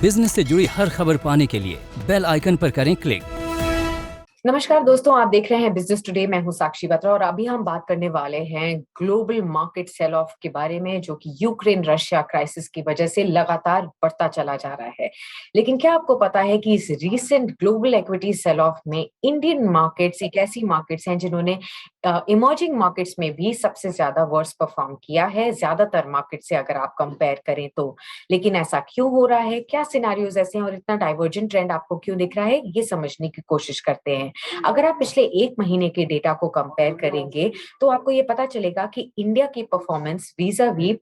Business से जुड़ी हर खबर पाने के लिए बेल आइकन पर करें क्लिक। नमस्कार दोस्तों, आप देख रहे हैं बिजनेस टुडे। मैं हूं साक्षी बत्रा और अभी हम बात करने वाले हैं ग्लोबल मार्केट सेल ऑफ के बारे में, जो कि यूक्रेन रशिया क्राइसिस की वजह से लगातार बढ़ता चला जा रहा है। लेकिन क्या आपको पता है कि इस recent global equity sell off में इंडियन मार्केट्स एक ऐसी मार्केट्स हैं जिन्होंने इमर्जिंग मार्केट्स में भी सबसे ज्यादा वर्स परफॉर्म किया है, ज्यादातर मार्केट से अगर आप कंपेयर करें तो। लेकिन ऐसा क्यों हो रहा है, क्या सिनेरियोज ऐसे हैं और इतना डाइवर्जेंट ट्रेंड आपको क्यों दिख रहा है, ये समझने की कोशिश करते हैं। अगर आप पिछले एक महीने के डेटा को कंपेयर करेंगे तो आपको ये पता चलेगा कि इंडिया की performance visa-we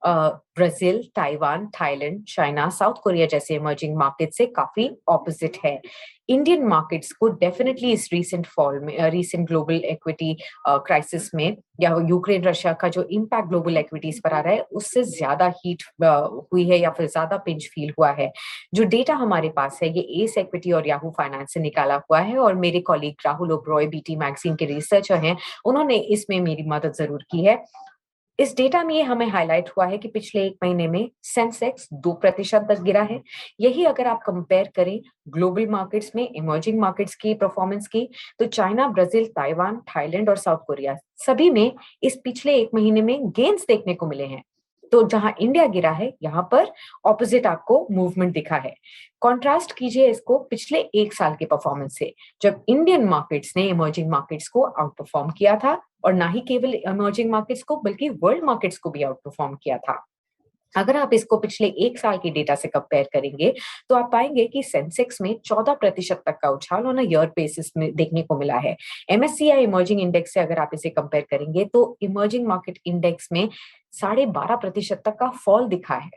Brazil, Taiwan, Thailand, China, south Korea जैसे इमर्जिंग मार्केट से काफी ऑपोजिट है। इंडियन मार्केट्स को डेफिनेटली इस रीसेंट फॉल में, रीसेंट ग्लोबल इक्विटी क्राइसिस में या यूक्रेन रशिया का जो इम्पैक्ट ग्लोबल इक्विटीज पर आ रहा है उससे ज्यादा हीट हुई है या फिर ज्यादा पिंच फील हुआ है। जो डेटा हमारे पास है ये एस इक्विटी और याहू फाइनेंस से निकाला हुआ है और मेरे colleague Rahul Oberoi BT magazine के रिसर्चर हैं, उन्होंने इसमें मेरी मदद जरूर की है। इस डेटा में ये हमें हाईलाइट हुआ है कि पिछले एक महीने में सेंसेक्स 2% तक गिरा है। यही अगर आप कंपेयर करें ग्लोबल मार्केट्स में इमर्जिंग मार्केट्स की परफॉर्मेंस की, तो चाइना, ब्राजील, ताइवान, थाईलैंड और साउथ कोरिया सभी में इस पिछले एक महीने में गेन्स देखने को मिले हैं। तो जहां इंडिया गिरा है यहाँ पर ऑपोजिट आपको मूवमेंट दिखा है। कॉन्ट्रास्ट कीजिए इसको पिछले एक साल के परफॉर्मेंस से, जब इंडियन मार्केट्स ने इमर्जिंग मार्केट्स को आउट परफॉर्म किया था, और ना ही केवल इमर्जिंग मार्केट्स को बल्कि वर्ल्ड मार्केट्स को भी आउट परफॉर्म किया था। अगर आप इसको पिछले एक साल के डेटा से कंपेयर करेंगे तो आप पाएंगे कि सेंसेक्स में 14% तक का उछाल ऑन ईयर बेसिस में देखने को मिला है। एमएससीआई इमर्जिंग इंडेक्स से अगर आप इसे कंपेयर करेंगे तो इमर्जिंग मार्केट इंडेक्स में 12.5% तक का फॉल दिखा है।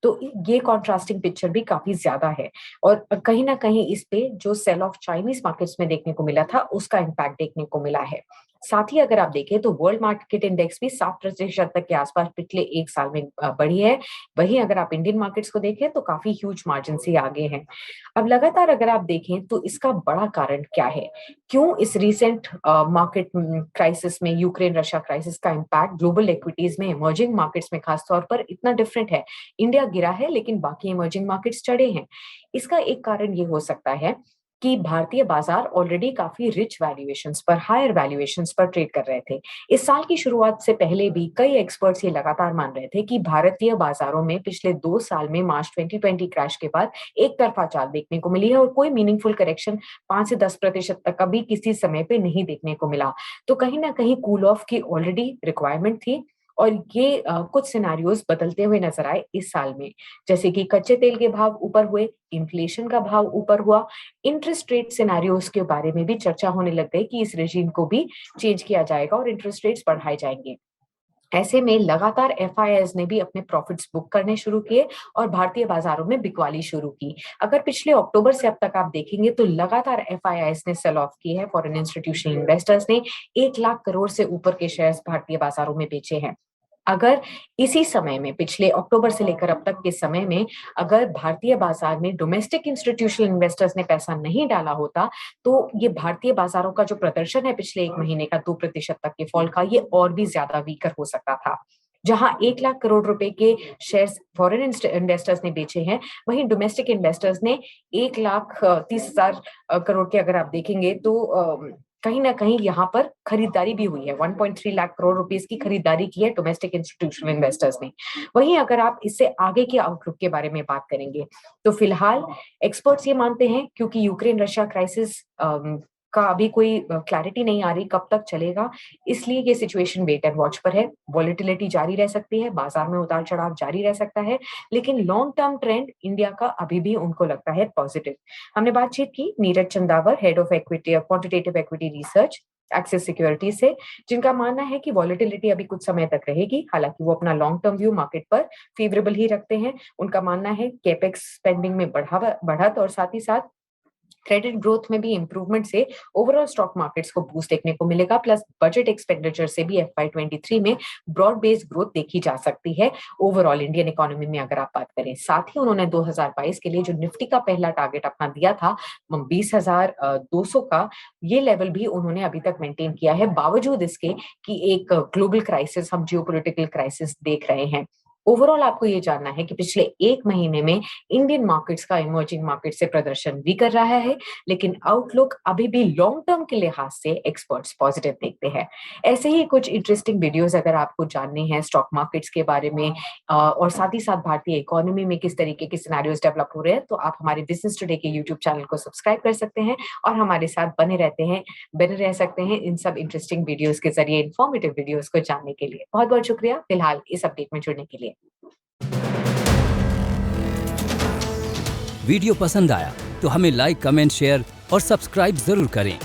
तो ये कॉन्ट्रास्टिंग पिक्चर भी काफी ज्यादा है और कहीं ना कहीं इस पे जो सेल ऑफ चाइनीज मार्केट्स में देखने को मिला था उसका इम्पैक्ट देखने को मिला है। साथ ही अगर आप देखें तो वर्ल्ड मार्केट इंडेक्स भी 7% तक के आसपास पिछले एक साल में बढ़ी है। वहीं अगर आप इंडियन मार्केट्स को देखें तो काफी ह्यूज मार्जिन से आगे हैं। अब लगातार अगर आप देखें तो इसका बड़ा कारण क्या है, क्यों इस रिसेंट मार्केट क्राइसिस में यूक्रेन रशिया क्राइसिस का इम्पैक्ट ग्लोबल इक्विटीज में इमर्जिंग मार्केट्स में खासतौर पर इतना डिफरेंट है। इंडिया गिरा है लेकिन बाकी इमर्जिंग मार्केट्स चढ़े हैं। इसका एक कारण ये हो सकता है कि भारतीय बाजार ऑलरेडी काफी रिच वैल्यूएशंस पर, हायर वैल्यूएशंस पर ट्रेड कर रहे थे। इस साल की शुरुआत से पहले भी कई एक्सपर्ट्स ये लगातार मान रहे थे कि भारतीय बाजारों में पिछले 2 साल में मार्च 2020 क्रैश के बाद एक तरफा चाल देखने को मिली है और कोई मीनिंगफुल करेक्शन 5 से 10% तक कभी किसी समय पे नहीं देखने को मिला। तो कहीं ना कहीं कूल ऑफ की ऑलरेडी रिक्वायरमेंट थी और ये कुछ सिनारियोज बदलते हुए नजर आए इस साल में, जैसे कि कच्चे तेल के भाव ऊपर हुए, इन्फ्लेशन का भाव ऊपर हुआ, इंटरेस्ट रेट सिनेरियोज के बारे में भी चर्चा होने लग गई कि इस रेजिम को भी चेंज किया जाएगा और इंटरेस्ट रेट्स बढ़ाए जाएंगे। ऐसे में लगातार एफआईआईज ने भी अपने प्रॉफिट्स बुक करने शुरू किए और भारतीय बाजारों में बिकवाली शुरू की। अगर पिछले अक्टूबर से अब तक आप देखेंगे तो लगातार एफआईआईज ने सेल ऑफ की है। फॉरेन इंस्टीट्यूशनल इन्वेस्टर्स ने 1 लाख करोड़ से ऊपर के शेयर्स भारतीय बाजारों में बेचे हैं। अगर इसी समय में पिछले अक्टूबर से लेकर अब तक के समय में अगर भारतीय बाजार में डोमेस्टिक इंस्टीट्यूशनल इन्वेस्टर्स ने पैसा नहीं डाला होता तो ये भारतीय बाजारों का जो प्रदर्शन है पिछले एक महीने का 2% तक के फॉल का, ये और भी ज्यादा वीकर हो सकता था। जहां 1 लाख करोड़ रुपए के शेयर्स फॉरेन इन्वेस्टर्स ने बेचे हैं, वहीं डोमेस्टिक इन्वेस्टर्स ने 1,30,000 करोड़ के अगर आप देखेंगे तो कहीं ना कहीं यहाँ पर खरीदारी भी हुई है। 1.3 लाख करोड़ रुपीस की खरीदारी की है डोमेस्टिक इंस्टीट्यूशनल इन्वेस्टर्स ने। वहीं अगर आप इससे आगे के आउटलुक के बारे में बात करेंगे तो फिलहाल एक्सपर्ट्स ये मानते हैं, क्योंकि यूक्रेन रशिया क्राइसिस का अभी कोई क्लैरिटी नहीं आ रही कब तक चलेगा, इसलिए ये सिचुएशन वेट एंड वॉच पर है। वॉलेटिलिटी जारी रह सकती है, बाजार में उतार चढ़ाव जारी रह सकता है, लेकिन लॉन्ग टर्म ट्रेंड इंडिया का अभी भी उनको लगता है पॉजिटिव। हमने बातचीत की Neeraj Chandawar, head of equity quantitative equity research Axis Security से, जिनका मानना है कि वॉलेटिलिटी अभी कुछ समय तक रहेगी। हालांकि वो अपना लॉन्ग टर्म व्यू मार्केट पर फेवरेबल ही रखते हैं। उनका मानना है कैपेक्स स्पेंडिंग में बढ़त और साथ ही साथ क्रेडिट ग्रोथ में भी इंप्रूवमेंट से ओवरऑल स्टॉक मार्केट्स को बूस्ट देखने को मिलेगा। प्लस बजट एक्सपेंडिचर से भी FY23 में ब्रॉड बेस्ड ग्रोथ देखी जा सकती है ओवरऑल इंडियन इकोनॉमी में अगर आप बात करें। साथ ही उन्होंने 2022 के लिए जो निफ्टी का पहला टारगेट अपना दिया था 20,200 का, ये लेवल भी उन्होंने अभी तक मेंटेन किया है, बावजूद इसके कि एक ग्लोबल क्राइसिस, हम जियोपॉलिटिकल क्राइसिस देख रहे हैं। ओवरऑल आपको ये जानना है कि पिछले 1 महीने में इंडियन मार्केट्स का इमर्जिंग मार्केट से प्रदर्शन भी कर रहा है, लेकिन आउटलुक अभी भी लॉन्ग टर्म के लिहाज से एक्सपर्ट्स पॉजिटिव देखते हैं। ऐसे ही कुछ इंटरेस्टिंग वीडियोस अगर आपको जानने हैं स्टॉक मार्केट्स के बारे में और साथ ही साथ भारतीय इकोनॉमी में किस तरीके के सिनेरियोज डेवलप हो रहे हैं, तो आप हमारे बिजनेस टुडे के यूट्यूब चैनल को सब्सक्राइब कर सकते हैं और हमारे साथ बने रह सकते हैं इन सब इंटरेस्टिंग वीडियोस के जरिए, इन्फॉर्मेटिव वीडियोस को जानने के लिए। बहुत बहुत शुक्रिया फिलहाल इस अपडेट में जुड़ने के लिए। वीडियो पसंद आया तो हमें लाइक, कमेंट, शेयर और सब्सक्राइब जरूर करें।